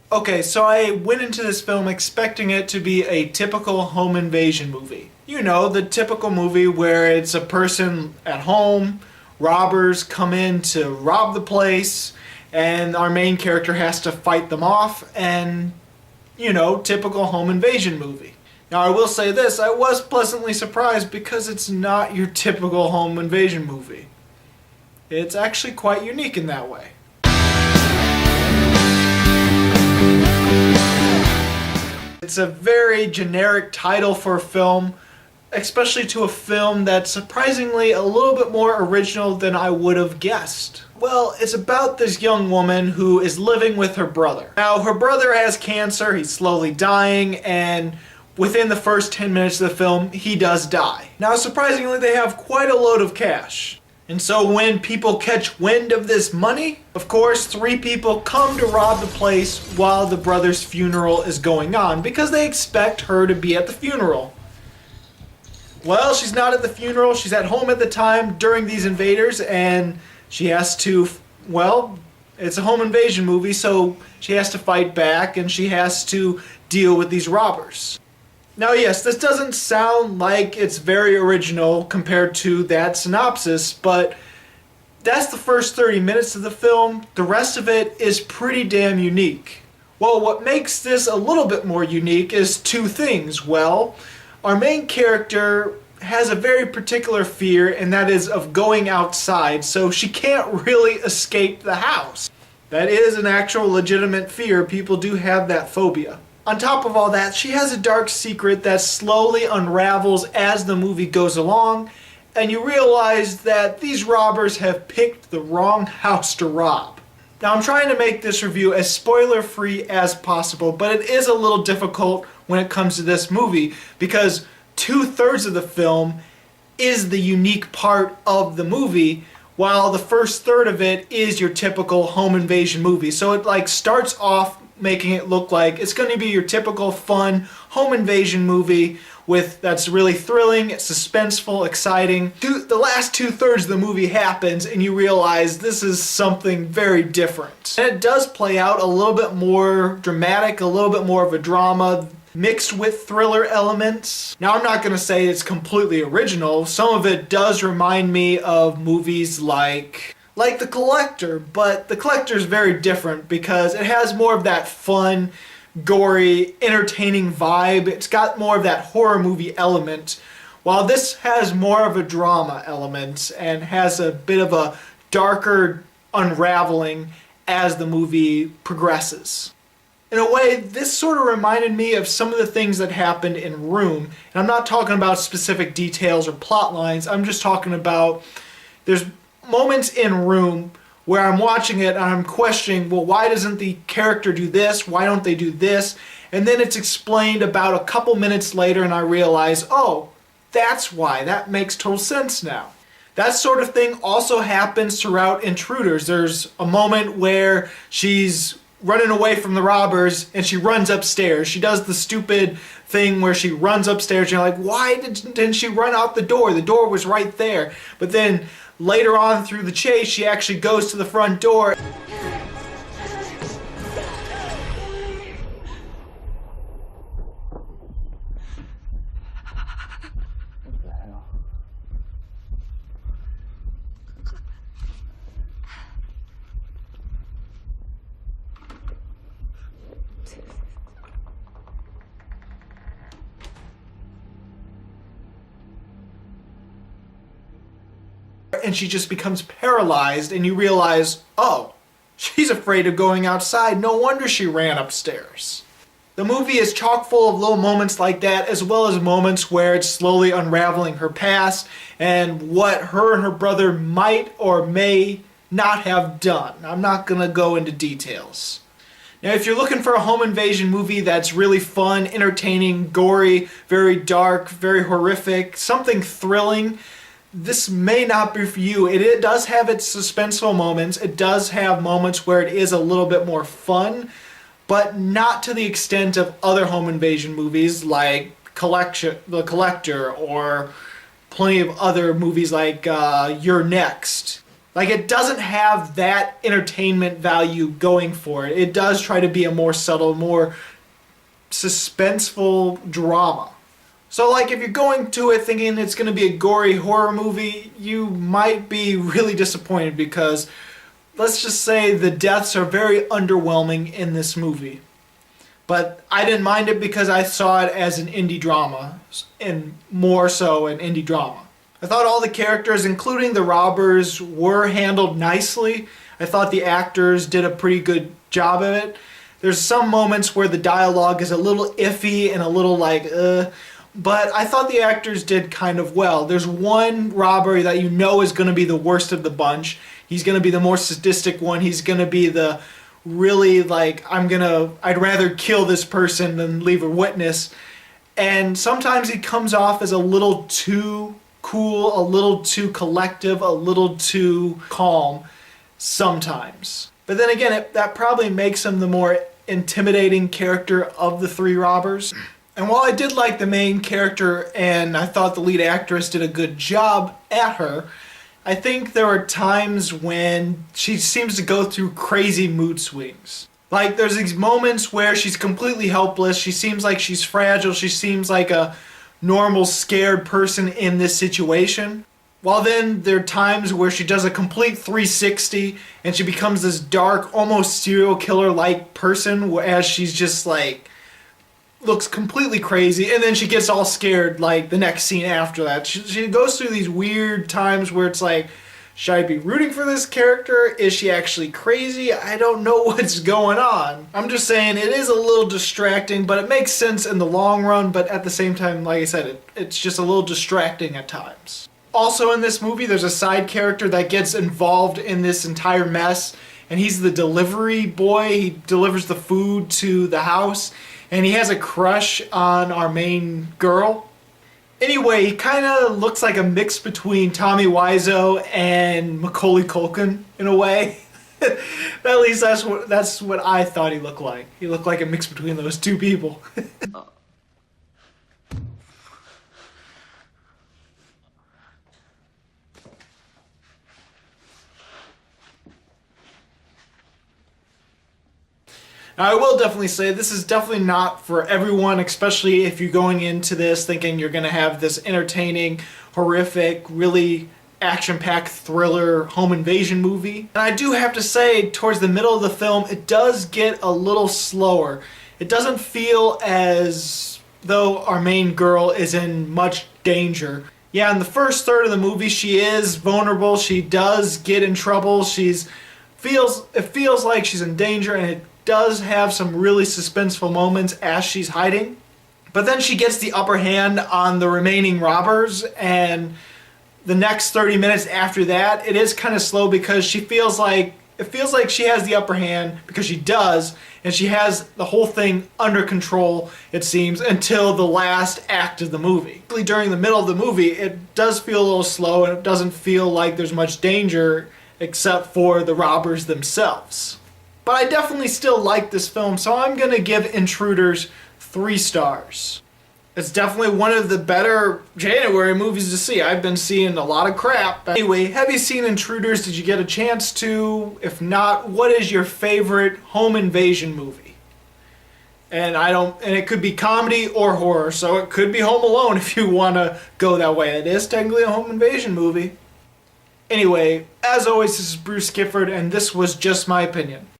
Okay, so I went into this film expecting it to be a typical home invasion movie. You know, the typical movie where it's a person at home, robbers come in to rob the place, and our main character has to fight them off, and, you know, typical home invasion movie. Now, I will say this, I was pleasantly surprised because it's not your typical home invasion movie. It's actually quite unique in that way. It's a very generic title for a film, especially to a film that's surprisingly a little bit more original than I would have guessed. Well, it's about this young woman who is living with her brother. Now, her brother has cancer, he's slowly dying, and within the first 10 minutes of the film, he does die. Now, surprisingly, they have quite a load of cash. And so when people catch wind of this money, of course, 3 people come to rob the place while the brother's funeral is going on because they expect her to be at the funeral. Well, she's not at the funeral, she's at home at the time during these invaders, and she has to, well, it's a home invasion movie, so she has to fight back and she has to deal with these robbers. Now, yes, this doesn't sound like it's very original compared to that synopsis, but that's the first 30 minutes of the film. The rest of it is pretty damn unique. Well, what makes this a little bit more unique is 2 things. Well, our main character has a very particular fear, and that is of going outside, so she can't really escape the house. That is an actual legitimate fear. People do have that phobia. On top of all that, she has a dark secret that slowly unravels as the movie goes along, and you realize that these robbers have picked the wrong house to rob. Now, I'm trying to make this review as spoiler-free as possible, but it is a little difficult when it comes to this movie because 2/3 of the film is the unique part of the movie, while the first third of it is your typical home invasion movie. So it starts off making it look like it's going to be your typical fun home invasion movie that's really thrilling, suspenseful, exciting. The last 2/3 of the movie happens and you realize this is something very different. And it does play out a little bit more dramatic, a little bit more of a drama, mixed with thriller elements. Now, I'm not going to say it's completely original. Some of it does remind me of movies like The Collector, but The Collector is very different because it has more of that fun, gory, entertaining vibe. It's got more of that horror movie element, while this has more of a drama element and has a bit of a darker unraveling as the movie progresses. In a way, this sort of reminded me of some of the things that happened in Room, and I'm not talking about specific details or plot lines, I'm just talking about there's moments in Room where I'm watching it and I'm questioning, well, why doesn't the character do this? Why don't they do this? And then it's explained about a couple minutes later and I realize, oh, that's why. That makes total sense now. That sort of thing also happens throughout Intruders. There's a moment where she's running away from the robbers and she runs upstairs. She does the stupid thing where she runs upstairs and you're like, why didn't she run out the door? The door was right there. But then later on through the chase, she actually goes to the front door. And she just becomes paralyzed and you realize, oh, she's afraid of going outside. No wonder she ran upstairs. The movie is chock full of little moments like that, as well as moments where it's slowly unraveling her past and what her and her brother might or may not have done. I'm not going to go into details. Now, if you're looking for a home invasion movie that's really fun, entertaining, gory, very dark, very horrific, something thrilling, this may not be for you. It does have its suspenseful moments. It does have moments where it is a little bit more fun, but not to the extent of other home invasion movies like The Collector or plenty of other movies like You're Next. Like, it doesn't have that entertainment value going for it. It does try to be a more subtle, more suspenseful drama. So, like, if you're going to it thinking it's going to be a gory horror movie, you might be really disappointed because, let's just say, the deaths are very underwhelming in this movie. But I didn't mind it because I saw it as an indie drama, and more so an indie drama. I thought all the characters, including the robbers, were handled nicely. I thought the actors did a pretty good job of it. There's some moments where the dialogue is a little iffy and a little but I thought the actors did kind of well. There's one robber that you know is going to be the worst of the bunch. He's going to be the more sadistic one. He's going to be the really I'd rather kill this person than leave a witness. And sometimes he comes off as a little too cool, a little too collective, a little too calm sometimes. But then again, that probably makes him the more intimidating character of the three robbers. And while I did like the main character and I thought the lead actress did a good job at her, I think there are times when she seems to go through crazy mood swings. Like, there's these moments where she's completely helpless, she seems like she's fragile, she seems like a normal scared person in this situation. While then there are times where she does a complete 360 and she becomes this dark, almost serial killer-like person as she's just looks completely crazy, and then she gets all scared the next scene after that. She goes through these weird times where it's like, should I be rooting for this character? Is she actually crazy? I don't know what's going on. I'm just saying it is a little distracting, but it makes sense in the long run, but at the same time, like I said, it's just a little distracting at times. Also in this movie, there's a side character that gets involved in this entire mess, and he's the delivery boy. He delivers the food to the house, and he has a crush on our main girl. Anyway, he kind of looks like a mix between Tommy Wiseau and Macaulay Culkin in a way. At least that's what I thought he looked like. He looked like a mix between those two people. Now, I will definitely say this is definitely not for everyone, especially if you're going into this thinking you're going to have this entertaining, horrific, really action-packed thriller home invasion movie. And I do have to say, towards the middle of the film, it does get a little slower. It doesn't feel as though our main girl is in much danger. Yeah, in the first third of the movie, she is vulnerable. She does get in trouble. It feels like she's in danger, and it does have some really suspenseful moments as she's hiding. But then she gets the upper hand on the remaining robbers, and the next 30 minutes after that, it is kind of slow because it feels like she has the upper hand, because she does, and she has the whole thing under control, it seems, until the last act of the movie. During the middle of the movie, it does feel a little slow, and it doesn't feel like there's much danger except for the robbers themselves. But I definitely still like this film, so I'm going to give Intruders 3 stars. It's definitely one of the better January movies to see. I've been seeing a lot of crap. Anyway, have you seen Intruders? Did you get a chance to? If not, what is your favorite home invasion movie? And it could be comedy or horror, so it could be Home Alone if you want to go that way. It is technically a home invasion movie. Anyway, as always, this is Bruce Gifford, and this was just my opinion.